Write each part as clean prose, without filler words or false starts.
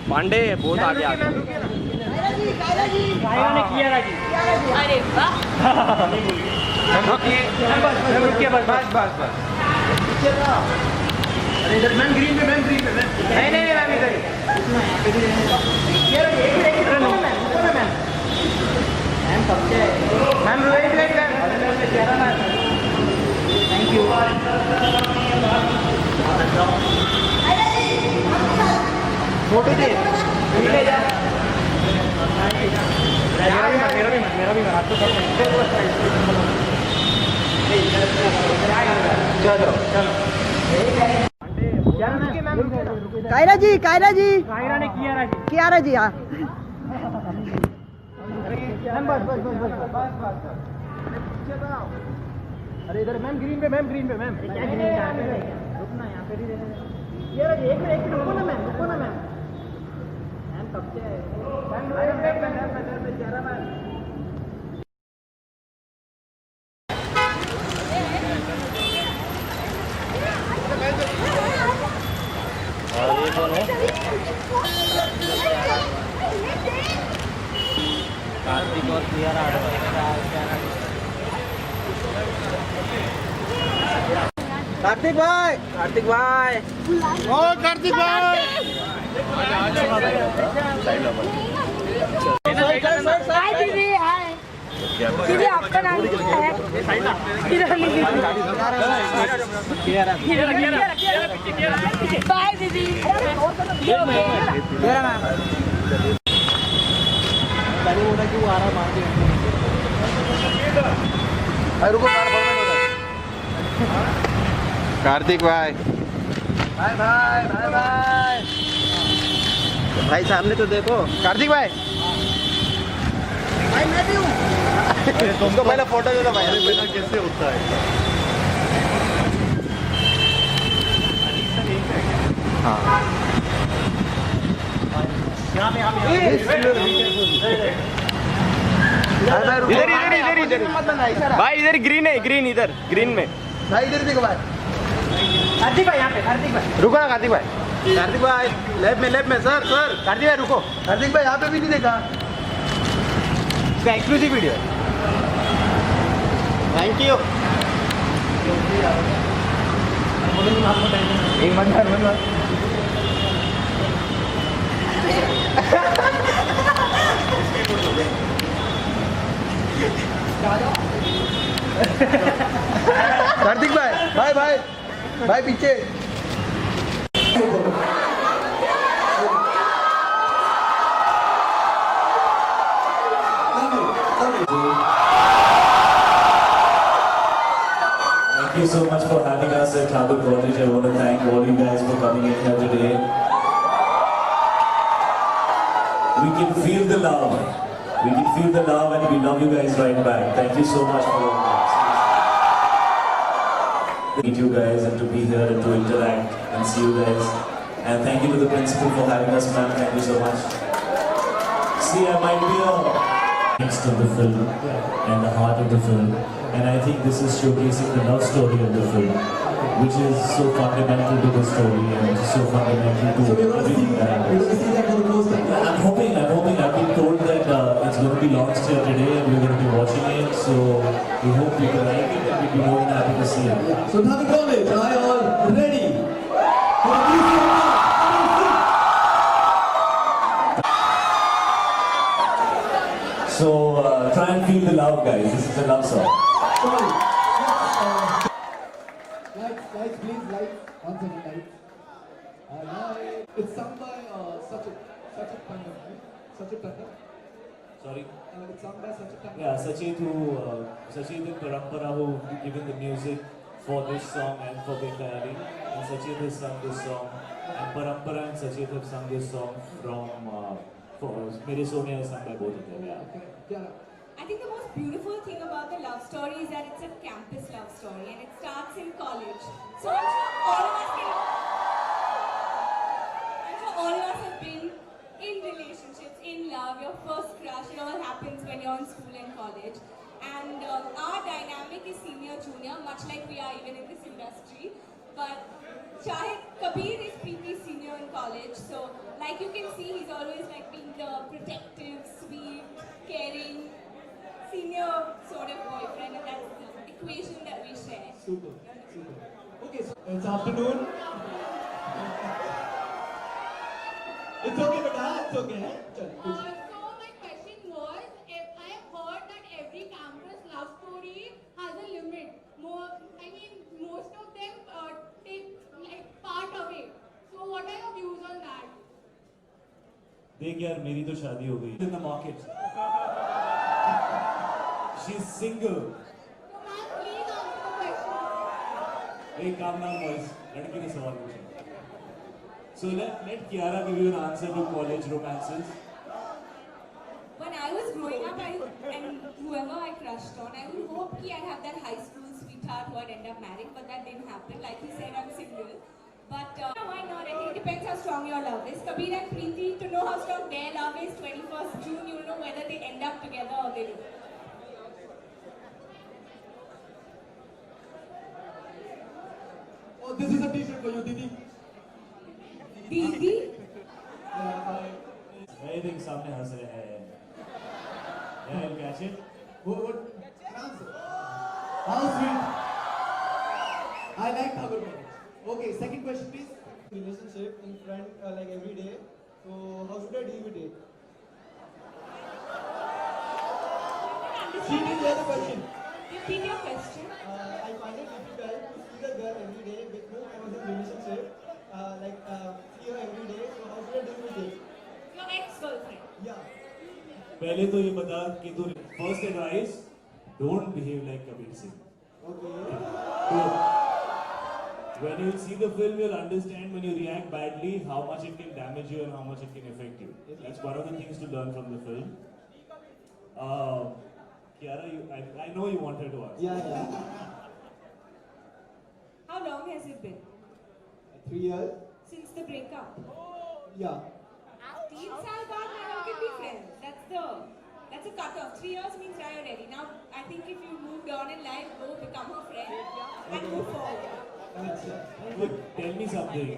पांडे बहुत आगे आ गया। ने किया राजी। अरे वाह। रुकिए बस बस बस बस। अरे इधर मैम ग्रीन पे मैम ग्रीन पे मैम। नहीं नहीं मैम इधर ही। मैम कब से ma'am wait wait ma'am. Thank you. Photo दे ले जा। मेरा भी हाथ तो चलो चलो कायरा जी कायरा ने किया राजी हाँ अरे इधर मैम ग्रीन पे मैम रुकना यहाँ पे भी ये एक मिनट रुको ना मैम मैम कब से और ये कौन है? कार्तिक और प्रिया कार्तिक भाई ओ कार्तिक भाई हाय दीदी हाय दीदी आपका नाम क्या है बाय दीदी पहले बोला कि वो आ रहा मार दिया रुको कार्तिक भाई भाई सामने तो देखो कार्तिक भाई मैं भी हूँ तुमको पहले फोटो दे दो भाई कैसे होता है हाँ इधर भाई इधर ग्रीन है ग्रीन में भाई इधर देखो भाई कार्तिक भाई यहाँ पे रुको ना कार्तिक भाई लेफ्ट में सर कार्तिक भाई रुको कार्तिक भाई यहाँ पे भी नहीं देखा इसका एक्सक्लूसिव वीडियो है थैंक यू एक मिनट कार्तिक भाई पीछे Thank you so much for having us at Thakur College. I want to thank all you guys for coming in here today. We can feel the love. We can feel the love and we love you guys right back. Thank you so much for all that. Meet you guys and to be here and to interact and see you guys. And thank you to the principal for having us, ma'am. Thank you so much. See, I might be next to the film and the heart of the film. And I think this is showcasing the love story of the film, which is so fundamental to the story and so fundamental to everything that happens. I'm hoping. I've been told that it's going to be launched here today and we're going to be watching it. So we hope you can like it and we'll be more than happy to see it. So Thakur College, are you all ready? So try and feel the love, guys. This is a love song. Sorry. Lights, please, lights. 1 second, lights. It's sung by Sachin Tandon, right? Sachin Tandon? Sorry? It's sung by Sachin Tandon. Yeah, Sachit and Parampara who given the music for this song and for Bekayari. And Sachit has sung this song. And Parampara and Sachit have sung this song from Mere Sonia has sung by both of them. Yeah. Okay. Yeah. I think the most beautiful thing about the love story is that it's a campus love story and it starts in college. So I'm sure all of us have been in relationships, in love, your first crush, it all happens when you're in school and college. And our dynamic is senior-junior, much like we are even in this industry. But Shahid Kabir is Preeti's senior in college, so like you can see, he's always like being the protective, sweet, caring, senior sort of boyfriend, and that's the equation that we share. Super, super. Okay, so it's afternoon. It's okay, beta. It's okay. Chal, kuch. So my question was, if I have heard that every campus love story has a limit. Most of them take like part away. So what are your views on that? देख यार मेरी तो शादी हो गई in the market. She's single. So ma'am, please answer the question. Hey, calm down, boys. लड़की ने सवाल पूछा. So let Kiara give you an answer to college romances. When I was growing up, and whoever I crushed on, I would hope I'd have that high school sweetheart who I'd end up marrying, but that didn't happen. Like he said, I'm single. But why not? I think it depends how strong your love is. Kabir and Preeti, to know how strong their love is, 21st June, you'll know whether they end up together or they don't. Oh, this is a t-shirt for you, Didi. Didi? I think सामने हंस रहे हैं. Yeah, I'll catch it. What? Answer. How sweet. I like Thakur College. Okay, second question, please. Relationship in front like every day. So how should I deal with it? She didn't hear the question. Repeat your question. I find it difficult to see the girl every day with whom I was in relationship. See her every day. So how should I deal with it? Your ex-girlfriend. Yeah. पहले तो ये बता कि तू first advice, don't behave like Kabir Singh. Okay. So, when you see the film, you'll understand when you react badly how much it can damage you and how much it can affect you. That's one of the things to learn from the film. Kiara, I know you wanted to ask. Yeah. How long has it been? 3 years. Since the breakup? Yeah. 3 साल बाद now you can be friends. That's a cutoff. 3 years means now you're ready. Now I think if you moved on in life, go become her friend and move forward. But tell me something.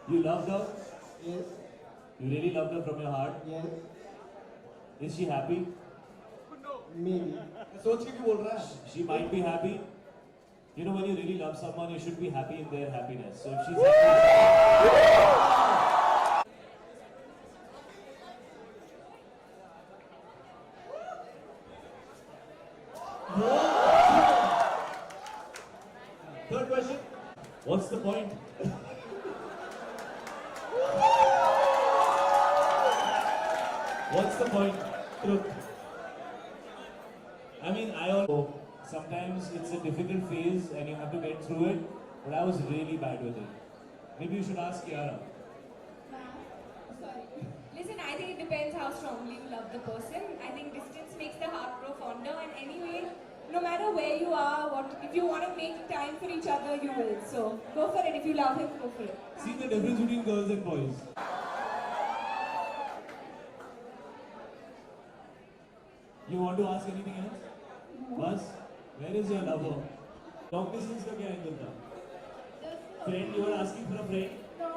You loved her? Yes. You really loved her from your heart? Yes. Is she happy? Maybe. सोच के क्यों बोल रहा है? She might be happy. You know, when you really love someone, you should be happy in their happiness. So if she's happy, Third question. what's the point? What's the point? Truth. I mean, sometimes it's a difficult phase and you have to get through it, but I was really bad with it. Maybe you should ask Kiara. Sorry. Listen, I think it depends how strongly you love the person. I think distance makes the heart grow fonder, and anyway, no matter where you are, if you want to make time for each other, you will. So go for it. If you love him, go for it. See the difference between girls and boys. You want to ask anything else? Bus, where is your lover? Long distance का क्या angle था? Friend, you were asking for a friend? No,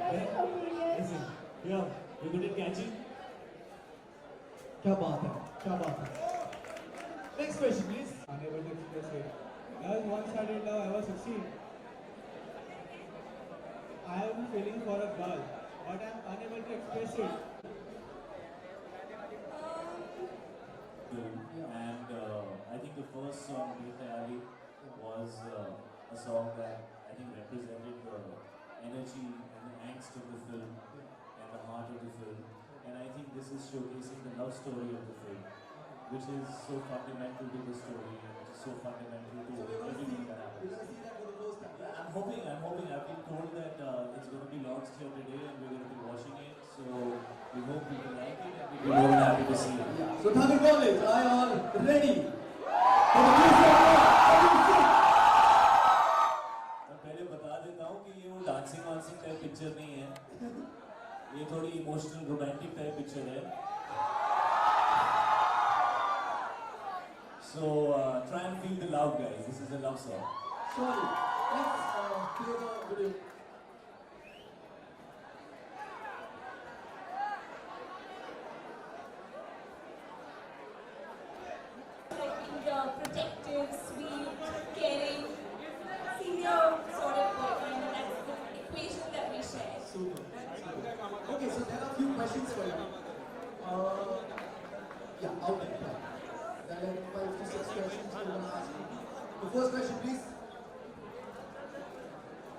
just opinion. Listen, yeah, you good at catching? क्या बात है? क्या बात है? Next question, please. Unable to express it. As one-sided love ever succeed? I am feeling for a girl, but I am unable to express it. And I think the first song, Bekhayali, was a song that I think represented the energy and the angst of the film and the heart of the film. And I think this is showcasing the love story of the film, which is so fundamental to the story and which is so fundamental to everything that happens. I'm hoping. I've been told that it's going to be launched here today and we're going to be watching it. So we hope people like it and we'll be more than happy to see it. So Thakur College, I are ready for the music. मैं पहले बता देता हूँ कि ये वो dancing वांसिंग type picture नहीं है. ये थोड़ी इमोशनल रोमांटिक टाइप पिक्चर है. So try and feel the love, guys. This is a love song. Sorry. Let's play the video. Like the protective, sweet, caring, senior sort of boyfriend, and that's the equation that we share. Super. Okay, so there are a few questions for you. Yeah, out there. There are 5 to 6 questions we're going to ask you. The first question, please.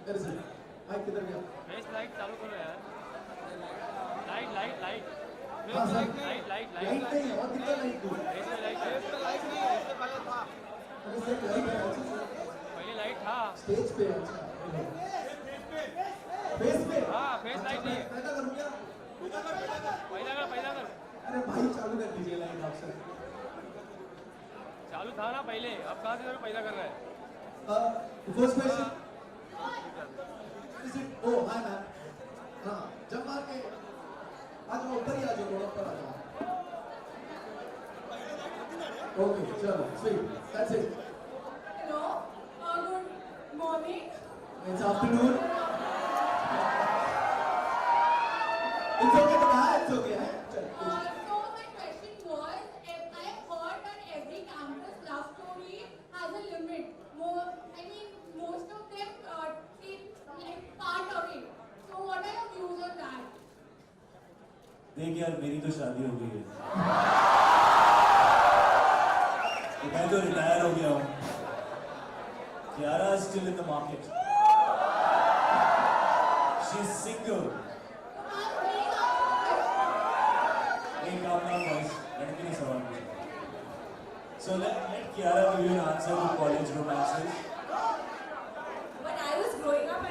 There is it. Mike, किधर गया? Face light चालू करो यार. Light light light. हाँ sir. Light light light नहीं है, और कितना लाइट दो? फेस में लाइट है. अरे सर लाइट है, अच्छा सर. पहले लाइट था. स्टेज पे है, अच्छा. फेस पे? हाँ, फेस लाइट नहीं है. पैदा करूँ क्या? पहिला कर. अरे भाई चालू कर दीजिए लाइट आप सर. चालू था ना पहले, अब कहाँ से पहिला कर रहा है. The first question. Is it? Oh, hi ma'am. हाँ, जब मार के आज वो ऊपर ही आ जाओ, थोड़ा ऊपर आ जाओ. Okay, चलो, sweet. That's it. Hello. Good morning. It's afternoon. It's okay, बेटा, it's okay. चलो. So my question was, if I have heard that every campus love story has a limit. Most of them take like part of it. So what are your views on that? देख यार, मेरी तो शादी हो गई है. तो मैं तो रिटायर हो गया हूँ. Kiara is still in the market. She's single. Hey, calm down, boys. लड़की ने सवाल पूछा. So let Kiara give you an answer to college romances. When I was growing up,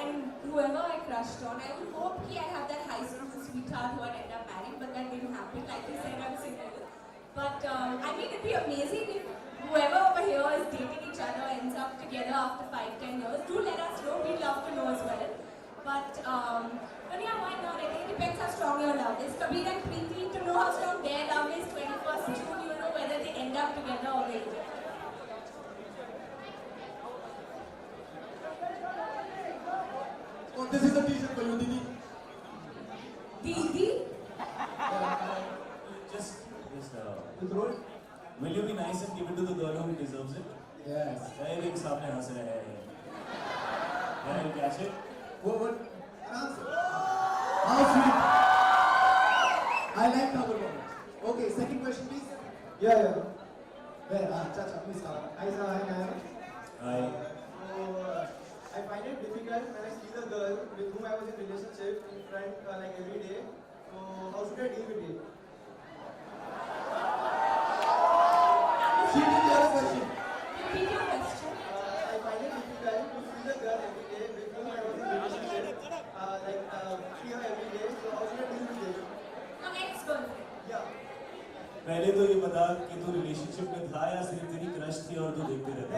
and whoever I crushed on, I would hope I have that high school sweetheart who I'd end up marrying, but that didn't happen. Like you said, I'm single. But it'd be amazing if whoever over here is dating each other ends up together after 5-10 years. Do let us know. We'd love to know as well. But yeah, why not? I think it depends how strong your love is. Kabir and Preeti, to know how strong their love is, 21st June, you know whether they end up together or they Oh, this is a t-shirt for you, Didi. Didi? Just You throw it? will you be nice and give it to the girl who deserves it? Yes. I think सामने हंस रहा है. Yeah, you catch it? What? An answer. How sweet. I like double moments. Okay, second question, please. Yeah. Where? Chacha, please come. Hi sir, hi ma'am. Hi. So, I find it difficult when I see the girl with whom I was in relationship in front like every day. So how should I deal with it? She did your question. Repeat your question. I find it difficult to see the girl every day with whom I was in relationship. See her every day. So how should I deal with it? Your ex-girlfriend. Yeah. पहले तो ये बता कि तू relationship में था या सिर्फ तेरी क्रश थी और तू देखते रहता.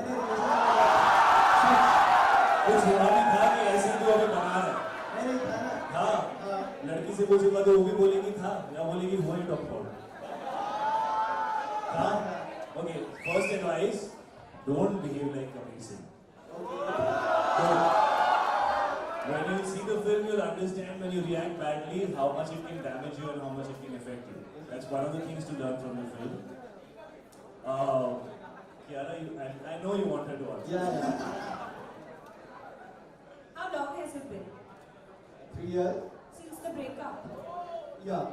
कुछ हुआ भी था कि ऐसे तू अभी बना रहा है. नहीं था ना. हाँ. लड़की से पूछूंगा तो वो भी बोलेगी था या बोलेगी हुआ ही टॉप आउट. हाँ. Okay. First advice: don't behave like Kabir Singh. When you see the film, you'll understand when you react badly how much it can damage you and how much it can affect you. That's one of the things to learn from the film. Kiara, I know you want her to answer. Yeah. How long has it been? 3 years. Since the breakup? Yeah.